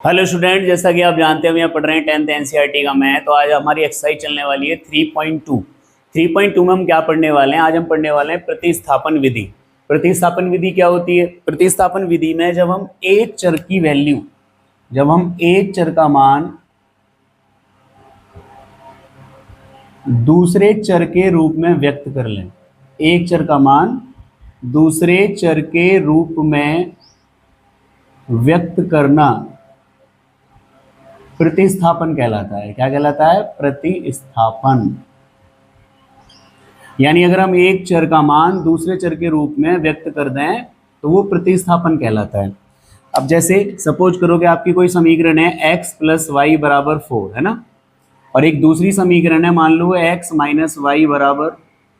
Hello student, जैसा कि आप जानते हैं हम यहाँ पढ़ रहे हैं 10th एनसीईआरटी का मैथ। तो आज हमारी एक्सरसाइज चलने वाली है 3.2। 3.2 में हम क्या पढ़ने वाले हैं? आज हम पढ़ने वाले हैं प्रतिस्थापन विधि। प्रतिस्थापन विधि क्या होती है? प्रतिस्थापन विधि में जब हम एक चर की वैल्यू, जब हम एक चर का मान दूसरे चर के रूप में व्यक्त कर लें, एक चर का मान दूसरे चर के रूप में व्यक्त करना प्रतिस्थापन कहलाता है। क्या कहलाता है? प्रतिस्थापन। यानी अगर हम एक चर का मान दूसरे चर के रूप में व्यक्त कर दें तो वो प्रतिस्थापन कहलाता है। अब जैसे सपोज करो कि आपकी कोई समीकरण है x प्लस वाई बराबर 4, है ना, और एक दूसरी समीकरण है, मान लो x माइनस वाई बराबर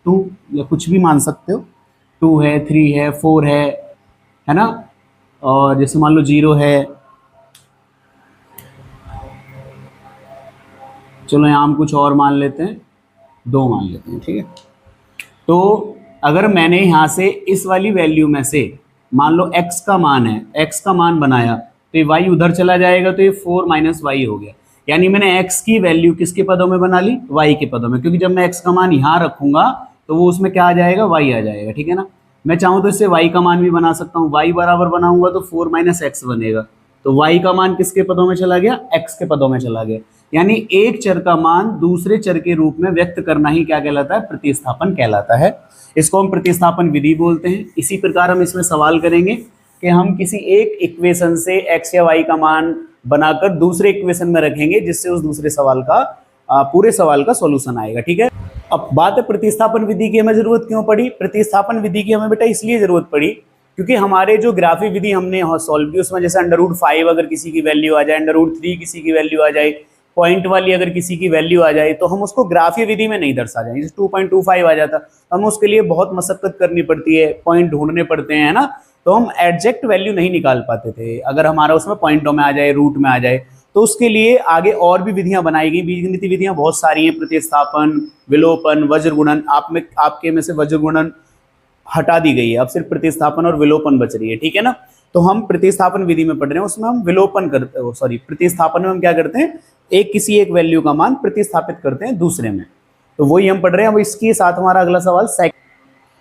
2, या कुछ भी मान सकते हो, 2 है, 3 है, 4 है ना, और जैसे मान लो 0 है। चलो यहाँ हम कुछ और मान लेते हैं, 2 मान लेते हैं, ठीक है। तो अगर मैंने यहाँ से इस वाली वैल्यू में से मान लो x का मान है, x का मान बनाया, तो ये y उधर चला जाएगा, तो ये 4 माइनस वाई हो गया। यानी मैंने x की वैल्यू किसके पदों में बना ली? y के पदों में, क्योंकि जब मैं x का मान यहाँ रखूंगा तो वो उसमें क्या आ जाएगा? y आ जाएगा, ठीक है ना। मैं चाहूँ तो इससे y का मान भी बना सकता हूँ, y बराबर बनाऊंगा तो 4 माइनस एक्स बनेगा, तो y का मान किसके पदों में चला गया? x के पदों में चला गया। यानी एक चर का मान दूसरे चर के रूप में व्यक्त करना ही क्या कहलाता है? प्रतिस्थापन कहलाता है। इसको हम प्रतिस्थापन विधि बोलते हैं। इसी प्रकार हम इसमें सवाल करेंगे कि हम किसी एक इक्वेशन से x या y का मान बनाकर दूसरे इक्वेशन में रखेंगे, जिससे उस दूसरे सवाल का पूरे सवाल का सॉल्यूशन आएगा, ठीक है। अब बात है प्रतिस्थापन विधि की हमें जरूरत क्यों पड़ी? प्रतिस्थापन विधि की हमें बेटा इसलिए जरूरत पड़ी क्योंकि हमारे जो ग्राफी विधि हमने सॉल्व की उसमें जैसे √5 अगर किसी की वैल्यू आ जाए, √3 किसी की वैल्यू आ जाए, पॉइंट वाली अगर किसी की वैल्यू आ जाए, तो हम उसको ग्राफीय विधि में नहीं दर्शा जाए। जैसे 2.25 आ जाता, हम उसके लिए बहुत मशक्कत करनी पड़ती है, पॉइंट ढूंढने पड़ते हैं, है ना, तो हम एग्जैक्ट वैल्यू नहीं निकाल पाते थे। अगर हमारा उसमें पॉइंटों में आ जाए, रूट में आ जाए, तो उसके लिए आगे और भी विधियां बनाई गई। बीजगणित विधियां बहुत सारी हैं, प्रतिस्थापन, विलोपन, वज्रगुणन। आपके में से वज्रगुणन हटा दी गई है, अब सिर्फ प्रतिस्थापन और विलोपन बच रही है, ठीक है ना। तो हम प्रतिस्थापन विधि में पढ़ रहे हैं, उसमें हम विलोपन करते, सॉरी, प्रतिस्थापन में हम क्या करते हैं? किसी एक वैल्यू का मान प्रतिस्थापित करते हैं दूसरे में, तो वही हम पढ़ रहे हैं। अब इसके साथ हमारा अगला सवाल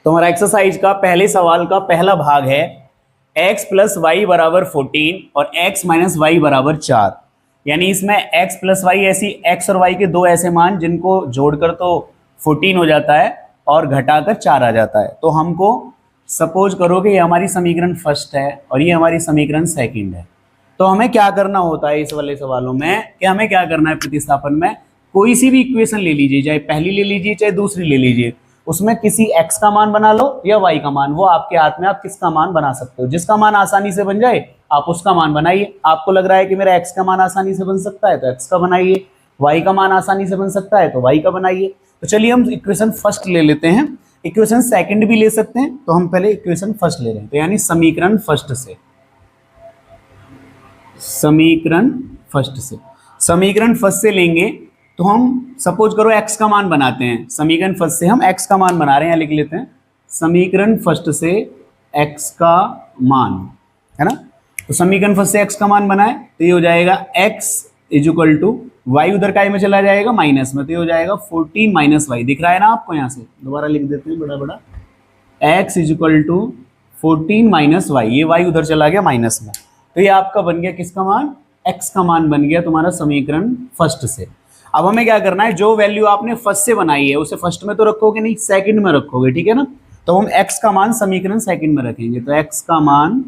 तो हमारा एक्सरसाइज का पहले सवाल का पहला भाग है x प्लस वाई बराबर 14 और x माइनस वाई बराबर 4। यानी इसमें x प्लस वाई ऐसी x और y के दो ऐसे मान जिनको जोड़कर तो 14 हो जाता है और घटाकर 4 आ जाता है। तो हमको सपोज करो कि ये हमारी समीकरण फर्स्ट है और ये हमारी समीकरण सेकंड है। तो हमें क्या करना होता है इस वाले सवालों में कि हमें क्या करना है? प्रतिस्थापन में कोई सी भी इक्वेशन ले लीजिए, चाहे पहली ले लीजिए चाहे दूसरी ले लीजिए, उसमें किसी x का मान बना लो या y का मान, वो आपके हाथ में, आप किसका मान बना सकते हो। जिसका मान आसानी से बन जाए आप उसका मान बनाइए। आपको लग रहा है कि मेरा x का मान आसानी से बन सकता है तो x का बनाइए, y का मान आसानी से बन सकता है तो y का बनाइए। तो चलिए हम इक्वेशन फर्स्ट ले लेते हैं, इक्वेशन सेकंड भी ले सकते हैं, तो हम पहले इक्वेशन फर्स्ट ले रहे हैं। तो यानी समीकरण फर्स्ट से, समीकरण फर्स्ट से लेंगे तो हम सपोज करो x का मान बनाते हैं। समीकरण फर्स्ट से हम x का मान बना रहे हैं, लिख लेते हैं समीकरण फर्स्ट से x का मान, है ना। तो समीकरण फर्स्ट से x का मान बनाए तो ये हो जाएगा x इक्वल टू y, उधर काय में चला जाएगा माइनस में, तो ये हो जाएगा 14 माइनस वाई। दिख रहा है ना आपको? यहाँ से दोबारा लिख देते हैं बड़ा बड़ा, x equal to 14 minus Y, ये y उधर चला गया माइनस में, तो ये आपका बन गया किसका मान? x का मान बन गया तुम्हारा समीकरण फर्स्ट से। अब हमें क्या करना है? जो वैल्यू आपने फर्स्ट से बनाई है उसे फर्स्ट में तो रखोगे नहीं, सेकंड में रखोगे, ठीक है ना। तो हम x का मान समीकरण सेकंड में रखेंगे, तो x का मान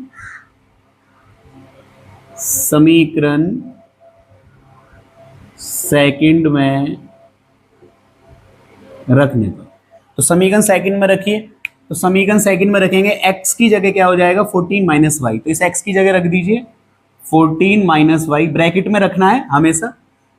समीकरण सेकंड में रखने को, तो समीकरण सेकंड में रखिए। तो समीकरण सेकंड में रखेंगे, x की जगह क्या हो जाएगा? 14 माइनस वाई, तो इस x की जगह रख दीजिए 14 माइनस वाई, ब्रैकेट में रखना है हमेशा।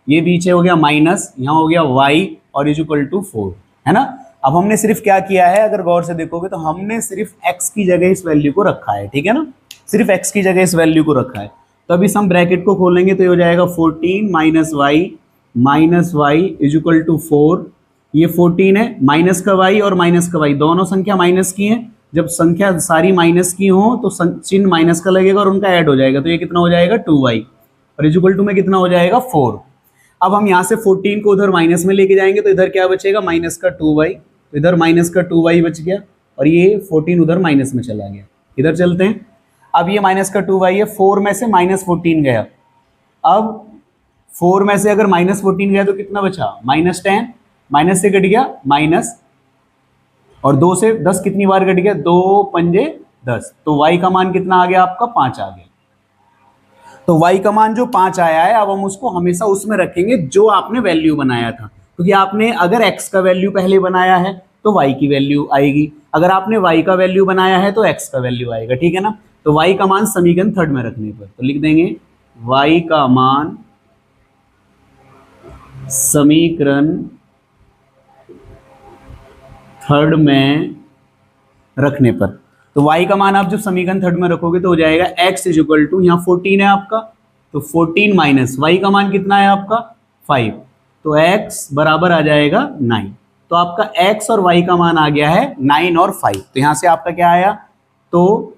ये पीछे हो गया माइनस, यहाँ हो गया y और इक्वल टू 4, है ना। अब हमने सिर्फ क्या किया है, अगर गौर से देखोगे तो हमने सिर्फ x की जगह इस वैल्यू को रखा है, ठीक है ना, सिर्फ x की जगह इस वैल्यू को रखा है। तो अभी हम ब्रैकेट को खोलेंगे तो ये हो जाएगा 14 माइनस वाई इक्वल टू 4। ये 14 है, माइनस का y और माइनस का y दोनों संख्या माइनस की है। जब संख्या सारी माइनस की हो तो चिन्ह माइनस का लगेगा और उनका ऐड हो जाएगा, तो ये कितना हो जाएगा? 2y। और इज इक्वल टू में कितना हो जाएगा 4। अब हम यहाँ से 14 को उधर माइनस में लेके जाएंगे तो इधर क्या बचेगा माइनस का 2y, तो इधर माइनस का 2y बच गया और ये 14 उधर माइनस में चला गया। इधर चलते हैं, अब ये माइनस का 2y है, 4 में से माइनस 14 गया, अब 4 में से अगर माइनस 14 गया तो कितना बचा -10, माइनस से कट गया माइनस, और 2 से 10 कितनी बार कट गया, 2 पंजे 10, तो y का मान कितना आ गया आपका 5 आ गया। तो y का मान जो 5 आया है अब हम उसको हमेशा उसमें रखेंगे जो आपने वैल्यू बनाया था, क्योंकि आपने अगर x का वैल्यू पहले बनाया है तो y की वैल्यू आएगी, अगर आपने y का वैल्यू बनाया है तो x का वैल्यू आएगा, ठीक है ना। तो y का मान समीकरण थर्ड में रखने पर तो लिख देंगे y का मान समीकरण थर्ड में रखने पर, तो y का मान आप जब समीकरण थर्ड में रखोगे तो हो जाएगा x इज इक्वल टू, यहाँ 14 है आपका, तो 14 माइनस y का मान कितना है आपका 5, तो x बराबर आ जाएगा 9। तो आपका x और y का मान आ गया है 9 और 5, तो यहाँ से आपका क्या आया, तो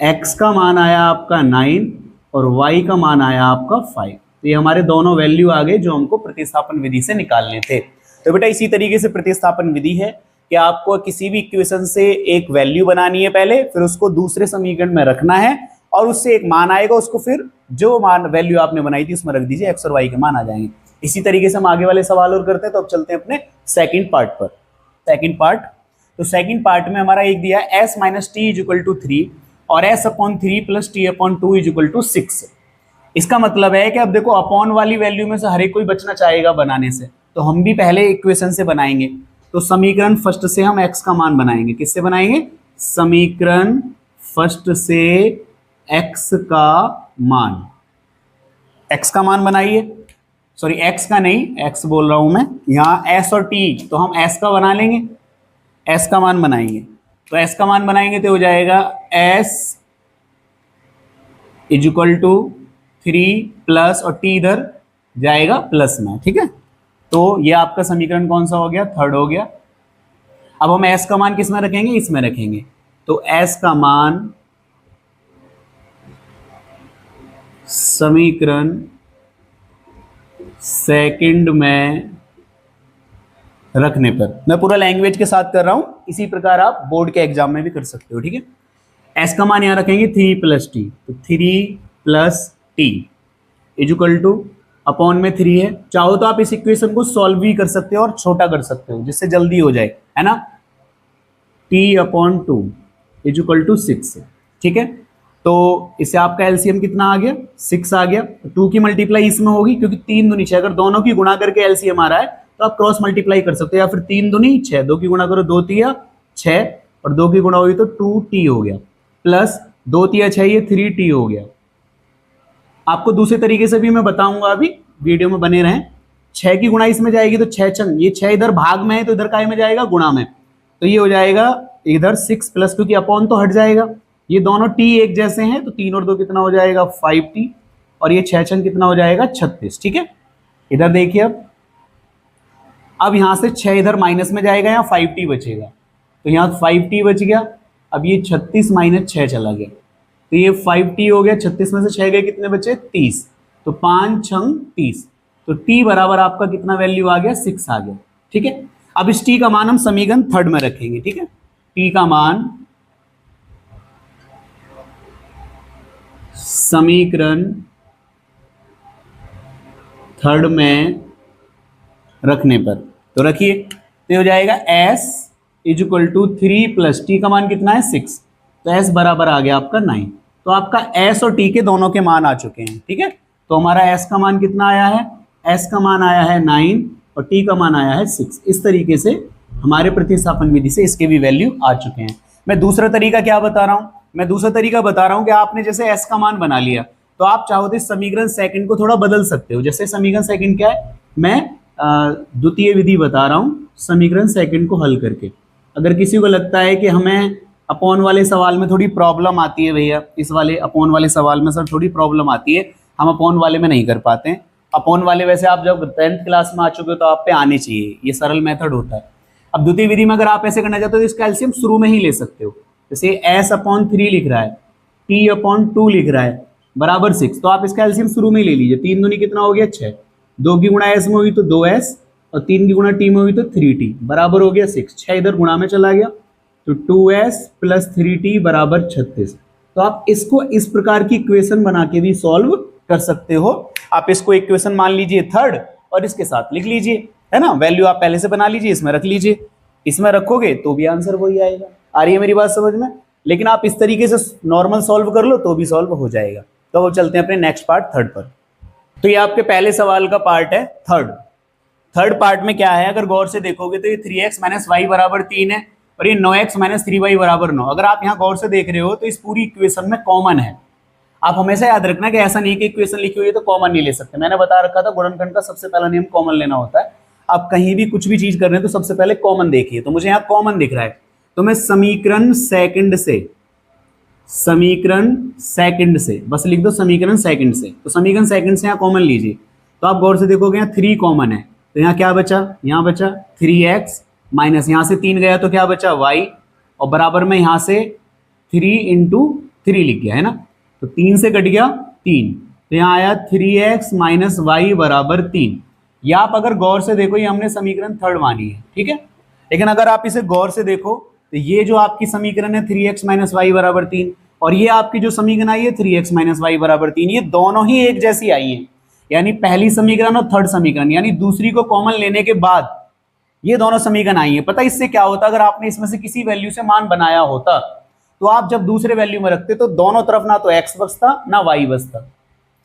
x का मान आया आपका 9 और y का मान आया आपका 5। तो ये हमारे दोनों वैल्यू आ गए जो हमको प्रतिस्थापन विधि से निकालने थे। तो बेटा इसी तरीके से प्रतिस्थापन विधि है कि आपको किसी भी इक्वेशन से एक वैल्यू बनानी है पहले, फिर उसको दूसरे समीकरण में रखना है और उससे एक मान आएगा, उसको फिर जो मान वैल्यू आपने बनाई थी उसमें रख दीजिए, x और y के मान आ जाएंगे। इसी तरीके से हम आगे वाले सवाल और करते हैं। तो अब चलते हैं अपने सेकंड पार्ट पर। सेकंड पार्ट, तो सेकंड पार्ट में हमारा एक दिया है s minus T is equal to 3 और s upon 3 plus T upon 2 is equal to 6। इसका मतलब है कि अब देखो अपॉन वाली वैल्यू में से हर एक कोई बचना चाहेगा बनाने से, तो हम भी पहले इक्वेशन से बनाएंगे। तो समीकरण फर्स्ट से हम x का मान बनाएंगे, किससे बनाएंगे, समीकरण फर्स्ट से x का मान, x का मान बनाइए, सॉरी x का नहीं, x बोल रहा हूं मैं, यहाँ s और t, तो हम s का बना लेंगे, s का मान बनाएंगे। तो s का मान बनाएंगे तो हो जाएगा s is equal to 3 plus और t इधर जाएगा प्लस में, ठीक है। तो ये आपका समीकरण कौन सा हो गया, थर्ड हो गया। अब हम s का मान किस में रखेंगे, इसमें रखेंगे, तो s का मान समीकरण सेकंड में रखने पर, मैं पूरा लैंग्वेज के साथ कर रहा हूं, इसी प्रकार आप बोर्ड के एग्जाम में भी कर सकते हो, ठीक है। s का मान यहां रखेंगे 3 प्लस टी, तो 3 plus T is equal two upon में 3 है, चाहो तो आप इस इक्वेशन को सॉल्व भी कर सकते हो और छोटा कर सकते हो जिससे जल्दी हो जाए, है ना। t upon 2 is equal to 6, ठीक है। तो इससे आपका एलसीएम कितना आ गया, 6 आ गया। 2 की मल्टीप्लाई इसमें होगी क्योंकि 3 दूनी 6, अगर दोनों की गुणा करके एलसीएम आ रहा है तो आप क्रॉस मल्टीप्लाई कर सकते हो, या फिर 3 दूनी 6, 2 की गुणा करो 2 तिया 6 और 2 की गुणा हुई तो 2t हो गया, प्लस 2 तिया 6 ये 3t हो गया। आपको दूसरे तरीके से भी मैं बताऊंगा, अभी वीडियो में बने रहें। 6 की गुणा इसमें जाएगी तो 6 छंग, ये 6 इधर भाग में है तो इधर काय में जाएगा, गुणा में, तो ये हो जाएगा इधर 6 प्लस, क्योंकि अपॉन तो हट जाएगा, ये दोनों t एक जैसे हैं तो 3 और 2 कितना हो जाएगा 5t, और ये 6 छंग कितना हो जाएगा 36, ठीक है। इधर देखिए अब यहां से 6 इधर माइनस में जाएगा, यहाँ 5t बचेगा, तो यहाँ 5t बच गया। अब ये 36 माइनस 6 चला गया, तो ये 5t हो गया, 36 में से 6 गए कितने बचे 30, तो 5 छंग 30, तो t बराबर आपका कितना वैल्यू आ गया 6 आ गया, ठीक है। अब इस t का मान हम समीकरण थर्ड में रखेंगे, ठीक है। t का मान समीकरण थर्ड में रखने पर, तो रखिए, तो हो जाएगा s is equal to 3 plus t का मान कितना है 6, तो s बराबर आ गया आपका 9। तो आपका s और t के दोनों के मान आ चुके हैं, ठीक है। तो हमारा s का मान कितना आया है, s का मान आया है 9 और t का मान आया है 6। इस तरीके से हमारे प्रतिस्थापन विधि से इसके भी वैल्यू आ चुके हैं। मैं दूसरा तरीका क्या बता रहा हूँ, मैं दूसरा तरीका बता रहा हूँ कि आपने जैसे s का मान बना लिया तो आप चाहो तो समीकरण सेकंड को थोड़ा बदल सकते हो। जैसे समीकरण सेकंड क्या है, मैं द्वितीय विधि बता रहा हूँ समीकरण सेकंड को हल करके। अगर किसी को लगता है कि हमें अपॉन वाले सवाल में थोड़ी प्रॉब्लम आती है, भैया इस वाले अपॉन वाले सवाल में सर थोड़ी प्रॉब्लम आती है, हम अपॉन वाले में नहीं कर पाते हैं। अपॉन वाले वैसे आप जब 10th क्लास में आ चुके हो तो आप पे आने चाहिए, ये सरल मेथड होता है। अब द्वितीय विधि में अगर आप ऐसे करना चाहते हो तो इसका एलसीएम शुरू में ही ले सकते हो। जैसे s अपॉन 3 लिख रहा है, t अपॉन 2 लिख रहा है, बराबर 6। तो आप इसका एलसीएम शुरू में ही ले लीजिए। 3 दूनी कितना हो गया 6, 2 की गुणा s में हुई तो 2s और 3 की गुणा t में हुई तो 3t बराबर हो गया 6। 6 इधर गुणा में चला गया तो 2s प्लस 3t बराबर 36। तो आप इसको इस प्रकार की इक्वेशन बना के भी सॉल्व कर सकते हो। आप इसको इक्वेशन मान लीजिए थर्ड और इसके साथ लिख लीजिए, है ना। वैल्यू आप पहले से बना लीजिए, इसमें रख लीजिए। इसमें रखोगे तो भी आंसर वही आएगा। आ रही है मेरी बात समझ में? लेकिन आप इस तरीके से नॉर्मल सॉल्व कर लो तो भी सॉल्व हो जाएगा। तो वो चलते हैं अपने नेक्स्ट पार्ट थर्ड पर। तो ये आपके पहले सवाल का पार्ट है थर्ड पार्ट में क्या है, अगर गौर से देखोगे तो ये 3x माइनस वाई बराबर 3 है और ये 9x माइनस 3y बराबर 9। अगर आप यहाँ गौर से देख रहे हो तो इस पूरी इक्वेशन में कॉमन है। आप हमेशा याद रखना कि ऐसा नहीं कि इक्वेशन लिखी हुई है तो कॉमन नहीं ले सकते। मैंने बता रखा था गुणनखंड का सबसे पहला नियम कॉमन लेना होता है। आप कहीं भी कुछ भी चीज कर रहे हैं तो सबसे पहले कॉमन देखिए। तो मुझे यहाँ कॉमन दिख रहा है तो मैं समीकरण सेकंड से बस लिख दो समीकरण सेकंड से। तो समीकरण सेकंड से यहाँ कॉमन लीजिए। तो आप गौर से देखोगे यहाँ 3 कॉमन है तो यहाँ क्या बचा, यहाँ बचा 3x माइनस यहाँ से 3 गया तो क्या बचा y और बराबर में यहाँ से 3 इंटू 3 लिख गया, है ना। तो 3 से कट गया 3 तो यहाँ आया 3x माइनस वाई बराबर 3। या आप अगर गौर से देखो ये हमने समीकरण थर्ड मानी है, ठीक है। लेकिन अगर आप इसे गौर से देखो तो ये जो आपकी समीकरण है 3x माइनस वाई बराबर 3 और ये आपकी जो समीकरण आई है 3x माइनस वाई बराबर 3, ये दोनों ही एक जैसी आई है। यानी पहली समीकरण और थर्ड समीकरण यानी दूसरी को कॉमन लेने के बाद ये दोनों समीकरण आई है। पता इससे क्या होता, अगर आपने इसमें से किसी वैल्यू से मान बनाया होता तो आप जब दूसरे वैल्यू में रखते तो दोनों तरफ ना तो x बचता ना y बचता,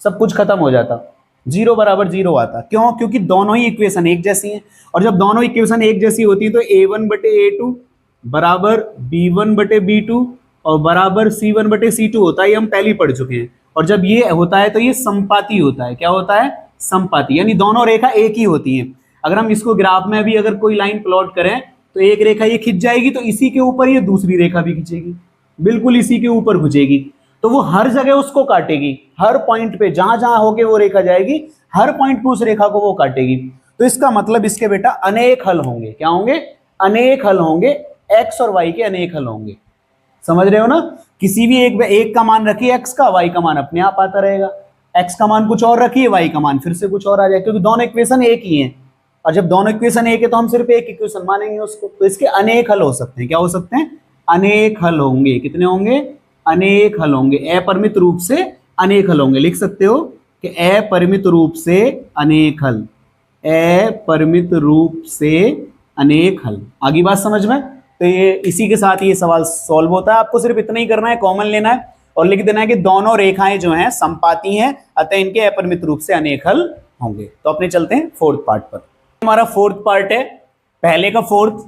सब कुछ खत्म हो जाता, 0 बराबर 0 आता। क्यों? क्योंकि दोनों ही इक्वेशन एक जैसी हैं और जब दोनों इक्वेशन एक जैसी होती है तो a1 बटे a2 बराबर b1 बटे b2 और बराबर c1 बटे c2 होता है। ये हम पहले ही पढ़ चुके हैं। और जब ये होता है तो ये संपाती होता है। क्या होता है? संपाती, यानी दोनों रेखा एक ही होती हैं। अगर हम इसको ग्राफ में भी अगर कोई लाइन प्लॉट करें तो एक रेखा ये खिंच जाएगी तो इसी के ऊपर ये दूसरी रेखा भी खिंचेगी, बिल्कुल इसी के ऊपर खिंचेगी। तो वो हर जगह उसको काटेगी, हर पॉइंट पे जहां जहां होके वो रेखा जाएगी हर पॉइंट पे उस रेखा को वो काटेगी। तो इसका मतलब इसके बेटा अनेक हल होंगे। क्या होंगे? अनेक हल होंगे, एक्स और वाई के अनेक हल होंगे। समझ रहे हो ना? किसी भी एक का मान रखिए एक्स का, वाई का मान अपने आप आता रहेगा। एक्स का मान कुछ और रखिए, वाई का मान फिर से कुछ और आ जाएगा, क्योंकि दोनों इक्वेशन एक ही हैं। और जब दोनों इक्वेशन एक है तो हम सिर्फ एक इक्वेशन मानेंगे उसको। तो इसके अनेक हल हो सकते हैं। क्या हो सकते हैं? अनेक हल होंगे। कितने होंगे? अनेक हल होंगे। अपरिमित रूप से अनेक हल होंगे। लिख सकते हो कि अपरिमित रूप से अनेक हल, अपरिमित रूप से अनेक हल। आगे बात समझ में? तो ये इसी के साथ ये सवाल सॉल्व होता है। आपको सिर्फ इतना ही करना है, कॉमन लेना है और लिख देना है कि दोनों रेखाएं जो हैं संपाती हैं, अतः इनके अपरिमित रूप से अनेक हल होंगे। तो अपने चलते हैं फोर्थ पार्ट पर। हमारा फोर्थ पार्ट है पहले का फोर्थ,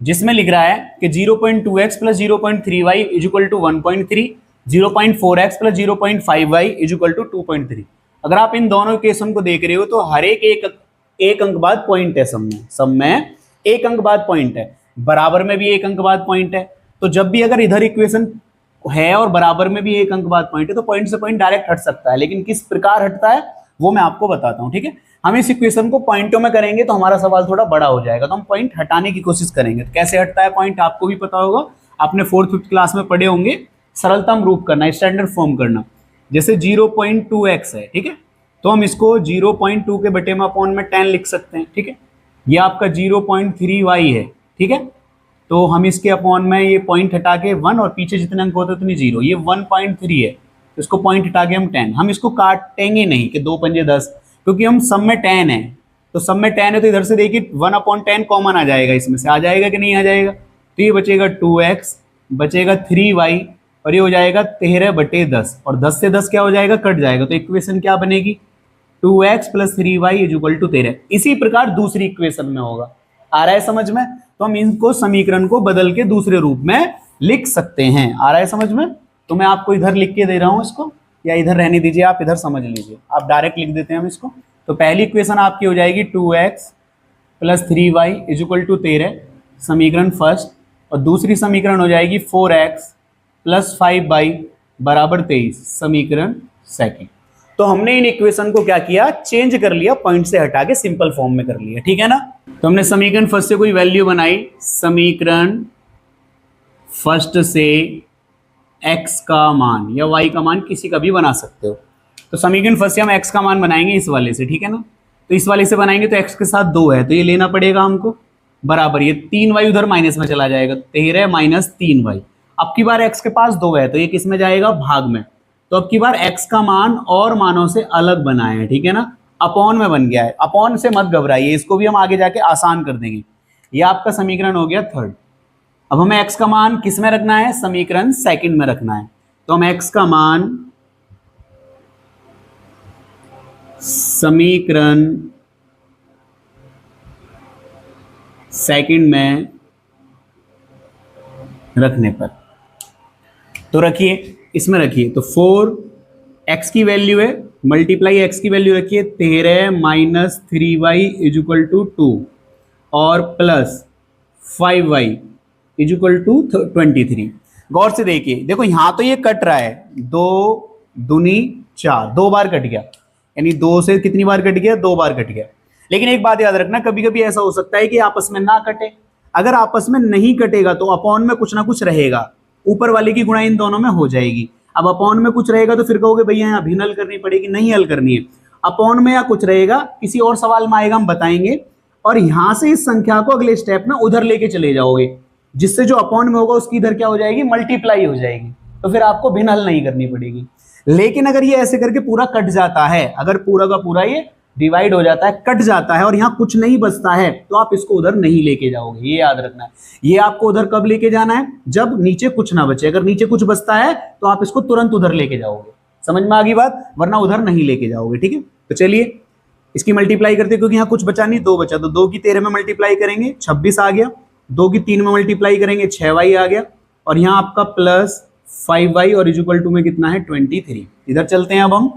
जिसमें लिख रहा है कि 0.2x plus 0.3y is equal to 1.3, 0.4x plus 0.5y is equal to 2.3। अगर आप इन दोनों इक्वेशन को देख रहे हो तो हर एक अंक बाद पॉइंट है। सब में एक अंक बाद पॉइंट है, बराबर में भी एक अंक बाद पॉइंट है। तो जब भी अगर इधर इक्वेशन है और बराबर में भी एक अंक बाद पॉइंट है तो पॉइंट से पॉइंट डायरेक्ट हट सकता है। लेकिन किस प्रकार हटता है वो मैं आपको बताता हूं, ठीक है। हम इस इक्वेशन को पॉइंटों में करेंगे तो हमारा सवाल थोड़ा बड़ा हो जाएगा, तो हम पॉइंट हटाने की कोशिश करेंगे। तो कैसे हटता है पॉइंट आपको भी पता होगा, आपने 4th 5th क्लास में पढ़े होंगे। सरलतम रूप करना, स्टैंडर्ड फॉर्म करना। जैसे 0.2x है, ठीक है, तो हम इसको 0.2 के बटे में अपॉन में 10 लिख सकते हैं, ठीक है। ये आपका 0.3y है, ठीक है, तो हम इसके अपॉन में ये पॉइंट हटा के 1 और पीछे जितने अंक होते उतनी 0, ये 1.3 है, तो इसको पॉइंट हटा के हम 10। हम इसको काटेंगे नहीं कि 2 पंजे 10, क्योंकि हम सब में 10 है, तो सब में 10 है तो इधर से देखिए 1/10 कॉमन आ जाएगा, इसमें से आ जाएगा कि नहीं आ जाएगा। तो ये बचेगा 2x, बचेगा 3y और ये हो जाएगा 13/10 और 10 से 10 क्या हो जाएगा? कट जाएगा। तो इक्वेशन क्या बनेगी? 2x plus 3y is equal to 13। इसी प्रकार दूसरी इक्वेशन में होगा। आ रहा है समझ में? तो हम इनको समीकरण को बदल के दूसरे रूप में लिख सकते हैं। आ रहा है समझ में? तो मैं आपको इधर लिख के दे रहा हूं इसको, या इधर रहने दीजिए, आप इधर समझ लीजिए। आप डायरेक्ट लिख देते हैं हम इसको। तो पहली इक्वेशन आपकी हो जाएगी 2x plus 3y is equal to 13, समीकरण फर्स्ट। और दूसरी समीकरण हो जाएगी 4x प्लस 5y बराबर 23, समीकरण सेकेंड। तो हमने इन इक्वेशन को क्या किया? चेंज कर लिया, पॉइंट से हटा के सिंपल फॉर्म में कर लिया, ठीक है ना। तो हमने समीकरण फर्स्ट से कोई वैल्यू बनाई, समीकरण फर्स्ट से x का मान या y का मान किसी का भी बना सकते हो। तो समीकरण फर्स्ट से हम x का मान बनाएंगे इस वाले से, ठीक है ना। तो इस वाले से बनाएंगे तो x के साथ 2 है तो ये लेना पड़ेगा हमको, बराबर ये 3y उधर माइनस में चला जाएगा, 13 माइनस 3y। अब की बार x के पास 2 है तो ये किस में जाएगा, भाग में। तो अब की बार x का मान और मानों से अलग बनाए हैं, ठीक है ना, अपॉन में बन गया है। अपॉन से मत घबराइए, इसको भी हम आगे जाके आसान कर देंगे। ये आपका समीकरण हो गया थर्ड। अब हमें x का मान किस में रखना है, समीकरण सेकंड में रखना है। तो हम x का मान समीकरण सेकंड में रखने पर, तो रखिए इसमें रखिए, तो 4x की वैल्यू है मल्टीप्लाई x की वैल्यू रखिए 13 minus 3y is equal to 2 और plus 5y is equal to 23। गौर से देखिए, देखो यहां तो ये कट रहा है, 2 दूनी 4, 2 बार कट गया, यानी 2 से कितनी बार कट गया, 2 बार कट गया। लेकिन एक बात याद रखना, कभी कभी ऐसा हो सकता है कि आपस में ना कटे। अगर आपस में नहीं कटेगा तो अपॉन में कुछ ना कुछ रहेगा, ऊपर वाले की गुणा इन दोनों में हो जाएगी। अब अपॉन में कुछ रहेगा तो फिर कहोगे भैया यहाँ भी हल करनी पड़ेगी, नहीं हल करनी है। अपॉन में या कुछ रहेगा, किसी और सवाल में आएगा हम बताएंगे, और यहां से इस संख्या को अगले स्टेप में उधर लेके चले जाओगे, जिससे जो अपॉन में होगा उसकी इधर क्या हो जाएगी, मल्टीप्लाई हो जाएगी। तो फिर आपको भिन्न हल नहीं करनी पड़ेगी। लेकिन अगर ये ऐसे करके पूरा कट जाता है, अगर पूरा का पूरा ये डिवाइड हो जाता है, कट जाता है और यहाँ कुछ नहीं बचता है, तो आप इसको उधर नहीं लेके जाओगे, ये याद रखना है। ये आपको उधर कब लेके जाना है, जब नीचे कुछ ना बचे। अगर नीचे कुछ बचता है तो आप इसको तुरंत उधर लेके जाओगे। समझ में आ गई बात, वरना उधर नहीं लेके जाओगे, ठीक है। तो चलिए इसकी मल्टीप्लाई करते, क्योंकि यहाँ कुछ बचा नहीं, 2 बचा, तो 2 की 13 में मल्टीप्लाई करेंगे 26 आ गया, 2 की 3 में मल्टीप्लाई करेंगे 6y आ गया, और यहाँ आपका प्लस 5y और इज इक्वल टू में कितना है 23। इधर चलते हैं अब हम,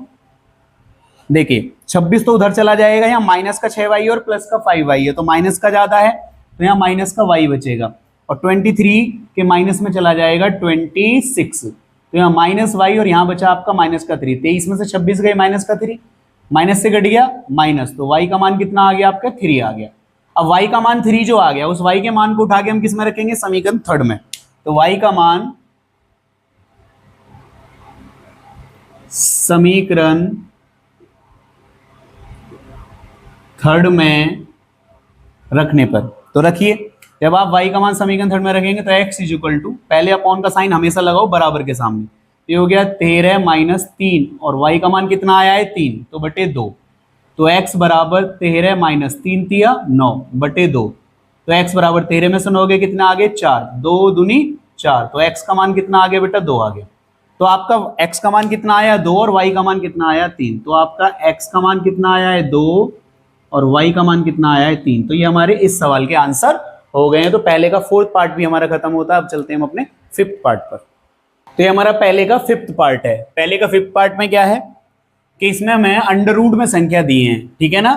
देखिए 26 तो उधर चला जाएगा, यहाँ माइनस का 6y और प्लस का 5y है, तो माइनस का ज्यादा है तो यहाँ माइनस का y बचेगा, और 23 के माइनस में चला जाएगा 26, तो यहाँ माइनस y और यहाँ बचा आपका माइनस का 3। 23 में से 26 गए, माइनस का 3, माइनस से कट गया माइनस, तो y का मान कितना आ गया आपका 3 आ गया। अब y का मान 3 जो आ गया, उस y के मान को उठा के हम किस में रखेंगे, समीकरण थर्ड में। तो y का मान समीकरण थर्ड में रखने पर, तो रखिए, जब आप y का मान समीकरण थर्ड में रखेंगे तो x इज इक्वल टू, पहले अपॉन का साइन हमेशा लगाओ बराबर के सामने, तो ये हो गया 13 माइनस 3, और y का मान कितना आया है 3, तो बटे 2, तो x बराबर 13 माइनस 3 दिया 9 बटे 2, तो x बराबर 13 में से 9 गए कितना आ गए 4, 2 दूनी 4, तो x का मान कितना आ गया बेटा 2 आ गया। तो आपका x का मान कितना आया 2 और y का मान कितना आया 3, तो आपका x का मान कितना आया है 2 और y का मान कितना आया है 3। तो ये हमारे इस सवाल के आंसर हो गए हैं। तो पहले का 4th पार्ट भी हमारा खत्म होता है। अब चलते हैं हम अपने 5th पार्ट पर। तो ये हमारा पहले का 5th पार्ट है। पहले का 5th पार्ट में क्या है कि इसमें हमें अंडर रूट में संख्या दी है, ठीक है ना,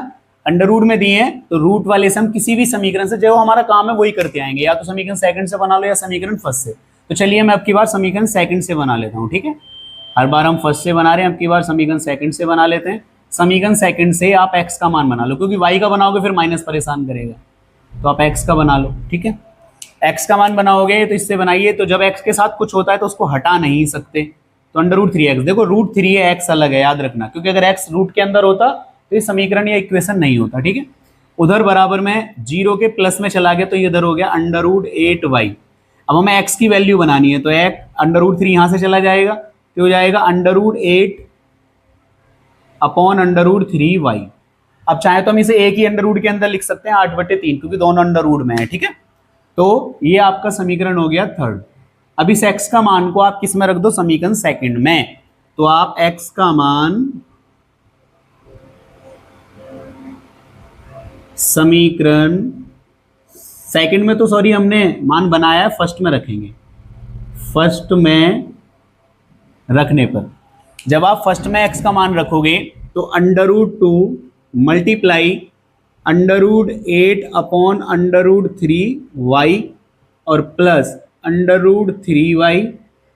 अंडर रूट में दिए हैं, तो रूट वाले से हम किसी भी समीकरण से जो हमारा काम है वही करते आएंगे, या तो समीकरण सेकंड से बना लो या समीकरण फर्स्ट से। तो चलिए मैं अब की बार समीकरण सेकंड से बना लेता हूँ, ठीक है। हर बार हम फर्स्ट से बना रहे हैं, अब की बार समीकरण सेकंड से बना लेते हैं। समीकरण सेकंड से आप x का मान बना लो, क्योंकि y का बनाओगे फिर माइनस परेशान करेगा, तो आप x का बना लो, ठीक है। x का मान बनाओगे तो इससे बनाइए, तो जब x के साथ कुछ होता है तो उसको हटा नहीं सकते, तो अंडर रूट 3x, देखो रूट 3 है, x अलग है, याद रखना, क्योंकि अगर x रूट के अंदर होता तो ये समीकरण या इक्वेशन नहीं होता, ठीक है। उधर बराबर में 0 के प्लस में चला गया तो ये इधर हो गया अंडर रूट 8y। अब हमें x की वैल्यू बनानी है, तो अंडर रूट 3 यहां से चला जाएगा तो हो जाएगा under root 8 upon under root 3y। अब चाहे तो हम इसे एक ही अंडर रूट के अंदर लिख सकते हैं 8/3, क्योंकि दोनों अंडर रूट में है, ठीक है। तो ये आपका समीकरण हो गया थर्ड। अब इस x का मान को आप किस में रख दो, समीकरण सेकंड में। तो आप x का मान समीकरण सेकंड में, तो सॉरी हमने मान बनाया है, फर्स्ट में रखेंगे। फर्स्ट में रखने पर जब आप फर्स्ट में x का मान रखोगे तो under root 2 multiply under root 8 upon under root 3y और प्लस अंडर रूट 3y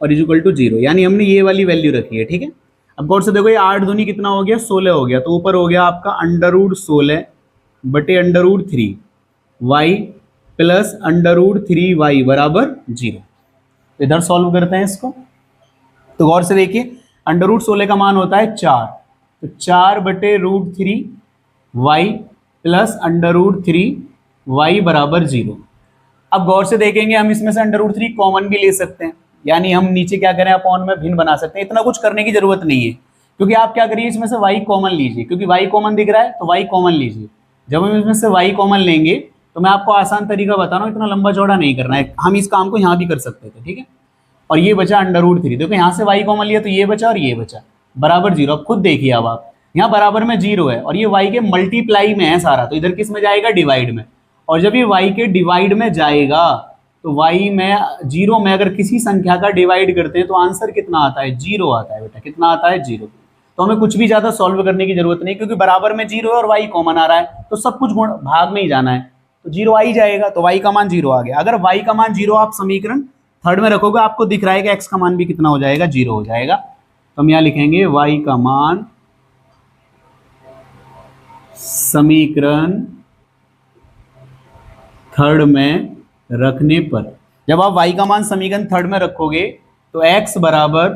और इज इक्वल टू 0, यानी हमने ये वाली वैल्यू रखी है, ठीक है। अब गौर से देखो, ये 8 दूनी कितना हो गया 16 हो गया, तो ऊपर हो गया आपका अंडर रूट 16 बटे under root 3y plus under root 3y बराबर 0। इधर सॉल्व करते हैं इसको, तो गौर से देखिए √16 का मान होता है 4, तो 4/√3 y प्लस √3 y बराबर 0। अब गौर से देखेंगे हम इसमें से √3 कॉमन भी ले सकते हैं, यानी हम नीचे क्या करें अपॉन में भिन्न बना सकते हैं। इतना कुछ करने की जरूरत नहीं है, क्योंकि आप क्या करिए इसमें से y कॉमन लीजिए, क्योंकि y कॉमन दिख रहा है तो y कॉमन लीजिए। जब हम इसमें से y कॉमन लेंगे तो मैं आपको आसान तरीका बता रहा हूँ, इतना लंबा चौड़ा नहीं करना है, हम इस काम को यहाँ भी कर सकते थे, ठीक है। और ये बचा √3, देखो यहाँ से y कॉमन लिया तो ये बचा और ये बचा बराबर 0। अब खुद देखिए, अब आप यहाँ बराबर में 0 है और ये y के मल्टीप्लाई में है सारा, तो इधर किस में जाएगा, डिवाइड में। और जब ये y के डिवाइड में जाएगा तो y में 0 में अगर किसी संख्या का डिवाइड करते हैं तो आंसर कितना आता है, 0 आता है बेटा। कितना आता है, 0। तो हमें कुछ भी ज्यादा सॉल्व करने की जरूरत नहीं, क्योंकि बराबर में 0 है और y कॉमन आ रहा है, तो सब कुछ गुण भाग में ही जाना है, तो 0 आ ही जाएगा। तो y का मान 0 आ गया। अगर y का मान 0 आप समीकरण थर्ड में रखोगे, आपको दिख रहा है कि x का मान भी कितना हो जाएगा, 0 हो जाएगा। तो हम यहाँ लिखेंगे y का मान समीकरण थर्ड में रखने पर, जब आप y का मान समीकरण थर्ड में रखोगे तो x बराबर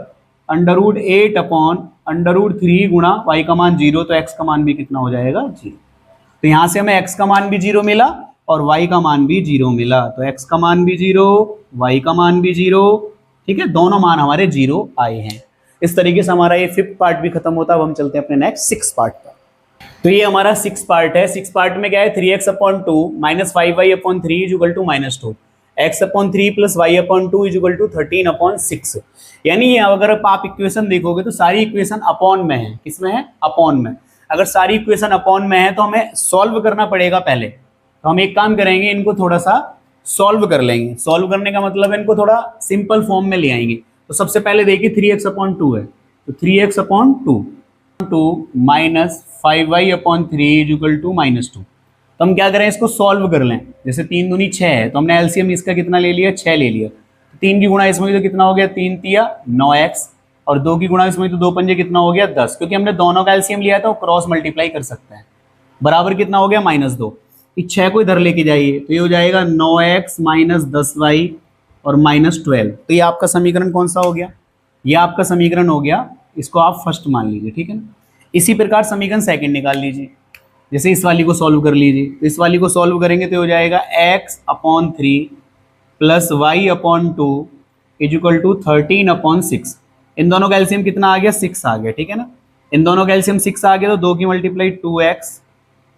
√8 अपॉन √3 गुणा y का मान 0, तो x का मान भी कितना हो जाएगा, 0। तो यहां से हमें x का मान भी 0 मिला और y का मान भी 0 मिला, तो x का मान भी 0, y का मान भी 0, ठीक है, दोनों मान हमारे 0 आए हैं। इस तरीके से हमारा ये 5th पार्ट भी खत्म होता है। अब हम चलते हैं अपने नेक्स्ट 6th पार्ट पर। तो ये हमारा 6th पार्ट है। 6th पार्ट में क्या है, 3x/2 - 5y/3 = -2, x/3 + y/2 = 13/6। यानी ये अगर आप इक्वेशन देखोगे तो सारी इक्वेशन अपॉन में है। किसमें है, अपॉन में। अगर सारी इक्वेशन अपॉन में है तो हमें सॉल्व करना पड़ेगा पहले। तो हम एक काम करेंगे, इनको थोड़ा सा सॉल्व कर लेंगे। सॉल्व करने का मतलब है इनको थोड़ा सिंपल फॉर्म में ले आएंगे। तो सबसे पहले देखिए 3x/2 है, तो 3x/2 - 5y/3 = -2। तो हम क्या करें, इसको सॉल्व कर लें। जैसे 3 दूनी 6 है, तो हमने एलसीएम इसका कितना ले लिया, 6 ले लिया। 3 की गुणा इसमें तो कितना हो गया, 3 तिया 9x, और 2 की गुणा इसमें तो 2 पंजे कितना हो गया, 10। क्योंकि हमने दोनों का एलसीएम लिया था, वो क्रॉस मल्टीप्लाई कर सकते हैं। बराबर कितना हो गया, -2। इस 6 को इधर लेके जाइए तो ये हो जाएगा 9x - 10y और -12। तो ये आपका समीकरण कौन सा हो गया, ये आपका समीकरण हो गया। इसको आप फर्स्ट मान लीजिए, ठीक है ना। इसी प्रकार समीकरण सेकंड निकाल लीजिए। जैसे इस वाली को सॉल्व कर लीजिए, तो इस वाली को सॉल्व करेंगे तो हो जाएगा x/3 + y/2 = 13/6। इन दोनों का एलसीएम कितना आ गया, 6 आ गया, ठीक है ना। इन दोनों का एलसीएम 6 आ गया, तो 2 की मल्टीप्लाई 2x,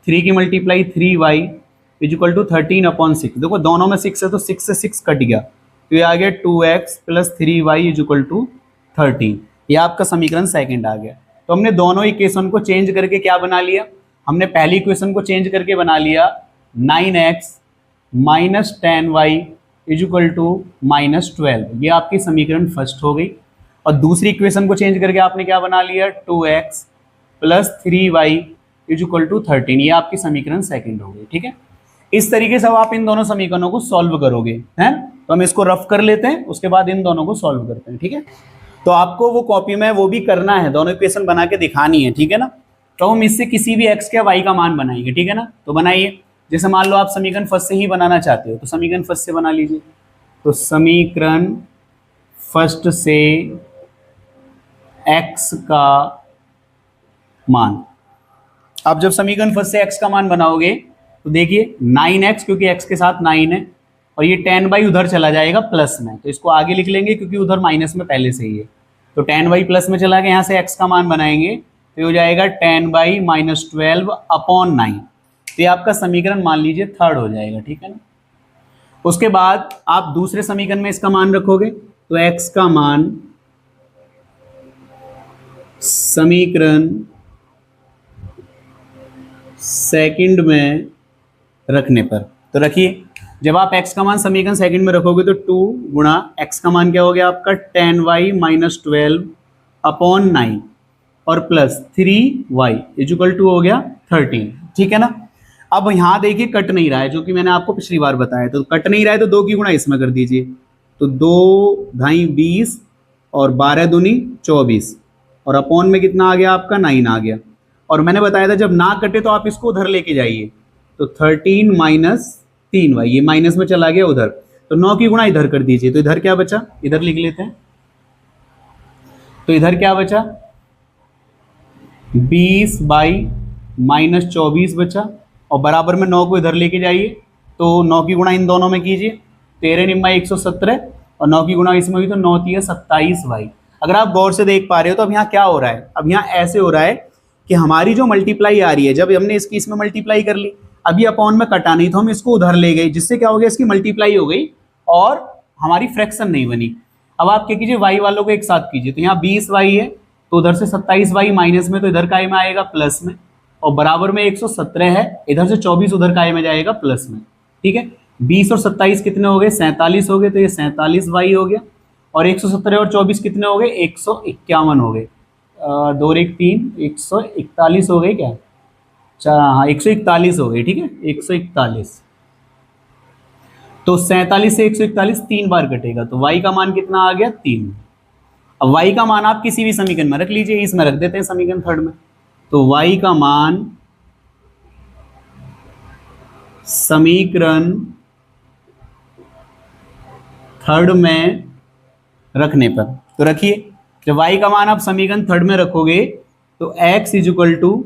3 की मल्टीप्लाई 3y = 13/6। देखो दोनों में 6 है तो 6 से 6 कट गया, तो ये आ गया 2x + 3y = 13। ये आपका समीकरण सेकंड आ गया। तो हमने दोनों इक्वेशन को चेंज करके क्या बना लिया, हमने पहली इक्वेशन को चेंज करके बना लिया 9x - 10y = -12। ये आपकी समीकरण फर्स्ट हो गई। और दूसरी इक्वेशन को चेंज करके आपने क्या बना लिया, 2x + 3y = 13। ये आपकी समीकरण सेकंड हो गई, ठीक है। इस तरीके से अब आप इन दोनों समीकरणों को सॉल्व करोगे, हैं। तो हम इसको रफ कर लेते हैं, उसके बाद इन दोनों को सॉल्व करते हैं, ठीक है। तो आपको वो कॉपी में वो भी करना है, दोनों इक्वेशन बना के दिखानी है, ठीक है ना। तो हम इससे किसी भी x या y का मान बनाएंगे, ठीक है ना। तो बनाइए। जैसे मान लो आप समीकरण फर्स्ट से ही बनाना चाहते हो, तो समीकरण फर्स्ट से बना लीजिए। तो समीकरण फर्स्ट से x का मान, आप जब समीकरण फर्स्ट से x का मान बनाओगे तो देखिए 9x, क्योंकि x के साथ 9 है, और ये 10y उधर चला जाएगा प्लस में, तो इसको आगे लिख लेंगे क्योंकि उधर माइनस में पहले से ही है। तो 10y प्लस में चला गया, यहाँ से x का मान बनाएंगे तो ये हो जाएगा 10y - 12/9। तो ये आपका समीकरण मान लीजिए थर्ड हो जाएगा, ठीक है ना। उसके बाद आप दूसरे समीकरण में इसका मान रखोगे, तो x का मान समीकरण सेकंड में रखने पर, तो रखिए। जब आप x का मान समीकरण सेकंड में रखोगे तो 2 गुणा x का मान क्या हो गया आपका, 10y - 12/9 और प्लस 3y = हो गया 13, ठीक है ना। अब यहाँ देखिए कट नहीं रहा है, जो कि मैंने आपको पिछली बार बताया। तो कट नहीं रहा है तो 2 की गुणा इसमें कर दीजिए, तो 2 ढाई 20 और 12 दूनी 24, और अपॉन में कितना आ गया आपका, 9 आ गया। और मैंने बताया था जब ना कटे तो आप इसको उधर लेके जाइए, तो 13 - 3y, ये माइनस में चला गया उधर, तो 9 की गुणा इधर कर दीजिए, तो इधर क्या बचा, इधर लिख लेते हैं। तो इधर क्या बचा, 20/-24 बचा, और बराबर में 9 को इधर लेके जाइए, तो 9 की गुणा इन दोनों में कीजिए, 13 निम्मा 117, और 9 की गुणा इसमें हुई तो 9 3 27 अगर आप गौर से देख पा रहे हो तो अब यहाँ क्या हो रहा है, अब यहाँ ऐसे हो रहा है कि हमारी जो मल्टीप्लाई आ रही है, जब हमने इसकी इसमें मल्टीप्लाई कर ली, अभी अपॉन में कटा नहीं तो हम इसको उधर ले गए, जिससे क्या हो गया, इसकी मल्टीप्लाई हो गई और हमारी फ्रैक्शन नहीं बनी। अब आप क्या कीजिए, y वालों को एक साथ कीजिए, तो यहाँ 20y है तो उधर से 27y माइनस में, तो इधर काय में आएगा प्लस में, और बराबर में 117 है, इधर से 24 उधर काय में जाएगा प्लस में। ठीक है, 20 और 27 कितने हो गए, 47 हो गए, तो ये 47y हो गया, और 117 और 24 कितने हो गए, 151 हो गए, 2 और 1 3, 141 हो गए क्या, हाँ 141 हो गए। ठीक है, 141, तो 47 से 141 3 बार कटेगा, तो y का मान कितना आ गया, 3। अब y का मान आप किसी भी समीकरण में रख लीजिए, इसमें रख देते हैं समीकरण थर्ड में, तो y का मान समीकरण थर्ड में रखने पर, तो रखिए, जब y का मान आप समीकरण थर्ड में रखोगे तो x equal to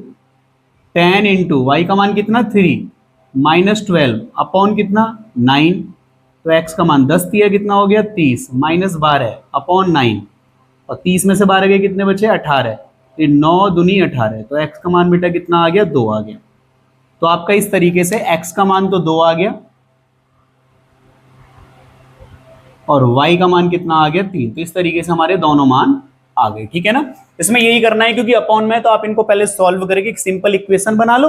10 into Y का मान कितना 3 माइनस 12 अपॉन कितना 9, तो x का मान 10 दिया, कितना हो गया 30 माइनस 12 अपॉन 9, और 30 में से 12 गए कितने बचे 18, तो 9 दूनी 18, तो x का मान बेटा कितना आ गया 2 आ गया। तो आपका इस तरीके से x का मान तो 2 आ गया और y का मान कितना आ गया 3, तो इस तरीके से हमारे दोनों मान आ गए। ठीक है ना, इसमें यही करना है, क्योंकि अपॉन में तो आप इनको पहले सॉल्व करके एक सिंपल इक्वेशन बना लो,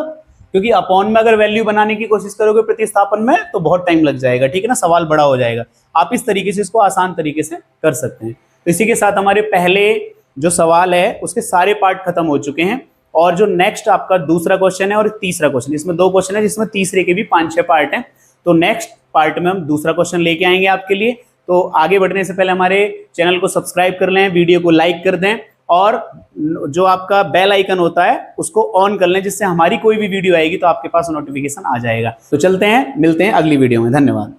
क्योंकि अपॉन में अगर वैल्यू बनाने की कोशिश करोगे प्रतिस्थापन में तो बहुत टाइम लग जाएगा। ठीक है ना, सवाल बड़ा हो जाएगा। आप इस तरीके से इसको आसान तरीके से कर सकते हैं। तो इसी के साथ हमारे पहले जो सवाल है उसके सारे पार्ट खत्म हो चुके हैं, और जो नेक्स्ट आपका दूसरा क्वेश्चन है और तीसरा क्वेश्चन, इसमें 2 क्वेश्चन है जिसमें तीसरे के भी 5-6 पार्ट हैं। तो नेक्स्ट पार्ट में हम दूसरा क्वेश्चन लेके आएंगे आपके लिए। तो आगे बढ़ने से पहले हमारे चैनल को सब्सक्राइब कर लें, वीडियो को लाइक कर दें, और जो आपका बेल आइकन होता है उसको ऑन कर लें, जिससे हमारी कोई भी वीडियो आएगी तो आपके पास नोटिफिकेशन आ जाएगा। तो चलते हैं, मिलते हैं अगली वीडियो में। धन्यवाद।